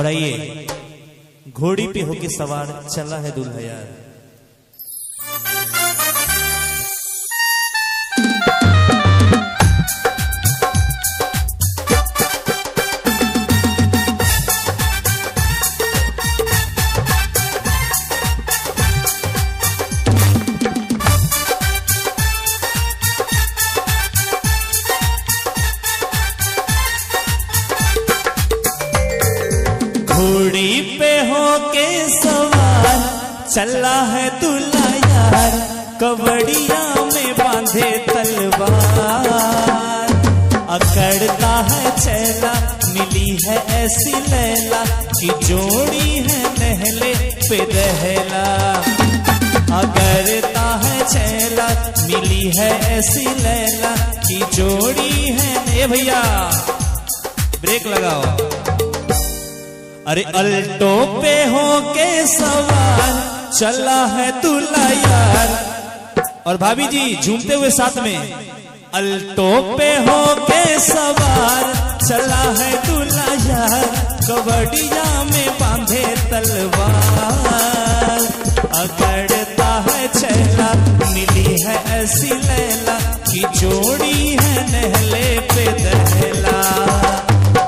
और आइए घोड़ी पे होके सवार चला है दूल्हा यार। घोड़ी पे होके सवार चला है दूल्हा यार, कवड़िया में बांधे तलवार, अकड़ता है चैला मिली है ऐसी लैला कि जोड़ी है नहले पे दहला, अकड़ता है चैला मिली है ऐसी लैला कि जोड़ी है। ए भैया ब्रेक लगाओ। अरे अल्टो पे होके सवार चला है दूल्हा यार, और भाभी जी झूमते हुए साथ में। अल्टो पे होके सवार चला है दूल्हा यार, कवड़िया में बांधे तलवार, अकड़ता है चैला मिली है ऐसी लैला कि जोड़ी है नहले पे दहला,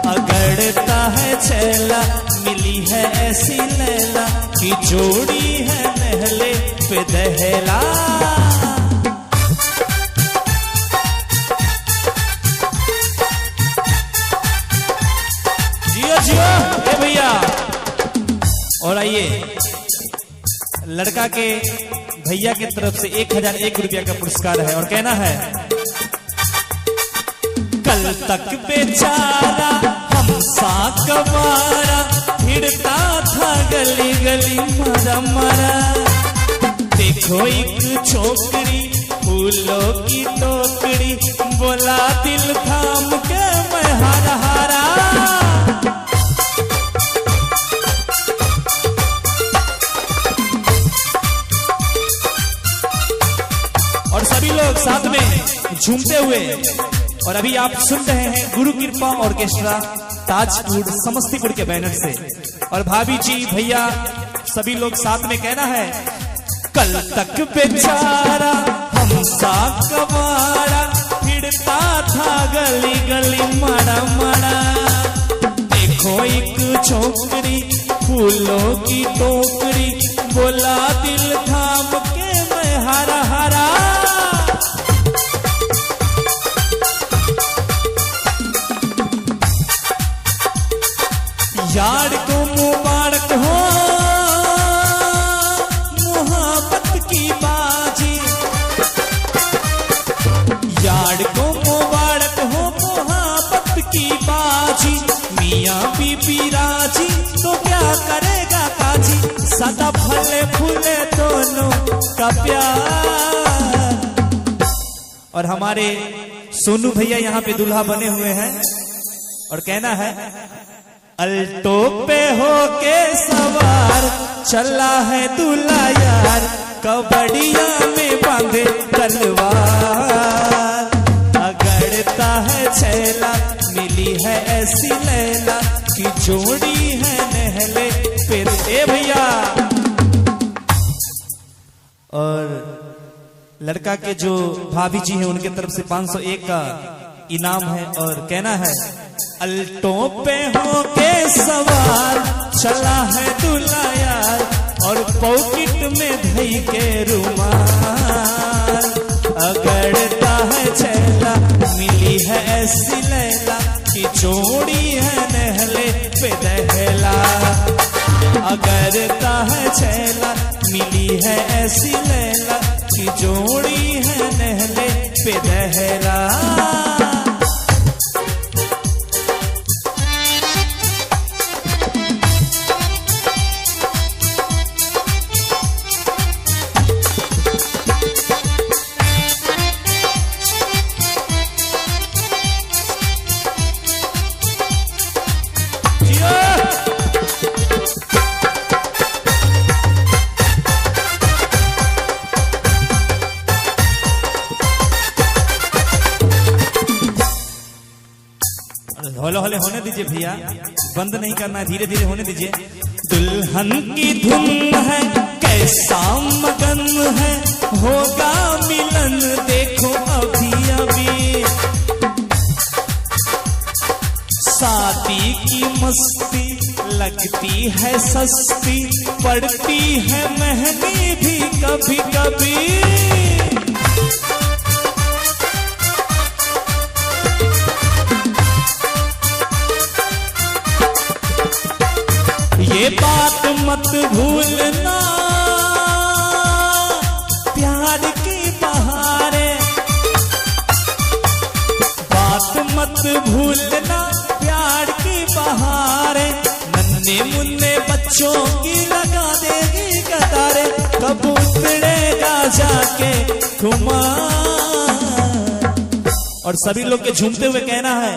अगड़ता है चैला मिली है ऐसी लैला कि जोड़ी है नहले पे दहला। जियो जियो ए भैया। और आइए लड़का के भैया की तरफ से 1001 रुपया का पुरस्कार है और कहना है, कल तक बेचारा हमसा कवारा फिरता था गली गली मरा मरा, देखो एक छोकरी फूलों की टोकरी बोला दिल थाम के मैं हारा हारा। और सभी लोग साथ में झूमते हुए। और अभी आप सुन रहे हैं गुरु कृपा ऑर्केस्ट्रा ताजपुर समस्तीपुर के बैनर से। और भाभी जी भैया सभी लोग साथ में कहना है, कल तक बेचारा हमसा कवारा फिरता था गली गली मरा मरा, देखो एक छोकरी फूलों की टोकरी बोला दिल थाम के मैं हारा हारा। यार को मुबारक हो मोहब्बत की बाजी, यार को मुबारक हो मोहब्बत की बाजी, मियाँ बीबी राजी तो क्या करेगा काजी, सदा फले फूले दोनों का प्यार। और हमारे सोनू भैया यहाँ पे दूल्हा बने हुए हैं और कहना है, अल्टो पे होके सवार चला है दूल्हा यार, कवड़िया में बांधे तलवार, अगड़ता है चैला मिली है ऐसी लैला कि जोड़ी है नहले पे। ए भैया और लड़का के जो भाभी जी हैं उनके तरफ से 501 का इनाम है और कहना है, अल्टो पे होके सवार चला है दूल्हा यार, और पॉकेट में धई के रुमाल, अगड़ता है चैला मिली है ऐसी लैला कि जोड़ी है नहले पे दहला, अगड़ता है चैला मिली है ऐसी लैला कि जोड़ी है नहले पे दहला। हौले हौले होने दीजिए भैया। बंद नहीं करना है, धीरे धीरे होने दीजिए। दुल्हन की धुन है, कैसा मगन है, होगा मिलन देखो अभी अभी। शादी की मस्ती लगती है सस्ती, पड़ती है महंगी भी कभी कभी। ये बात मत भूलना, प्यार की बहारे, बात मत भूलना प्यार की बहारे। नन्हे मुन्ने बच्चों की लगा देगी कतारे, कब उतरेगा जाके खुमार। और सभी लोग के झूमते हुए कहना है,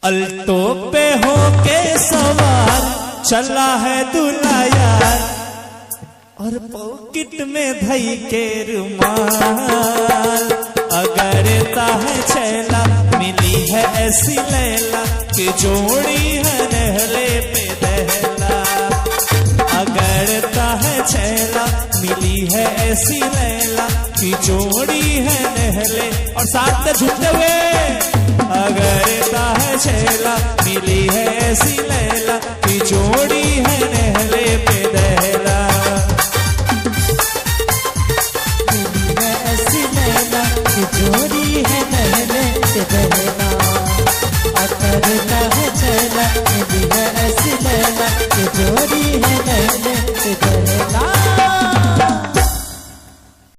अल्टो पे होके सवार चला है दूल्हा यार, और पॉकेट में धई के रुमाल। अगर है छैला मिली है ऐसी लैला, कि जोड़ी है नहले पे दहला। अगर है छैला मिली है ऐसी लैला, कि जोड़ी है नहले। और साथ में झूमते हुए, अगर है छैला मिली है ऐसी लैला, कि जोड़ी है नहले पे दहला।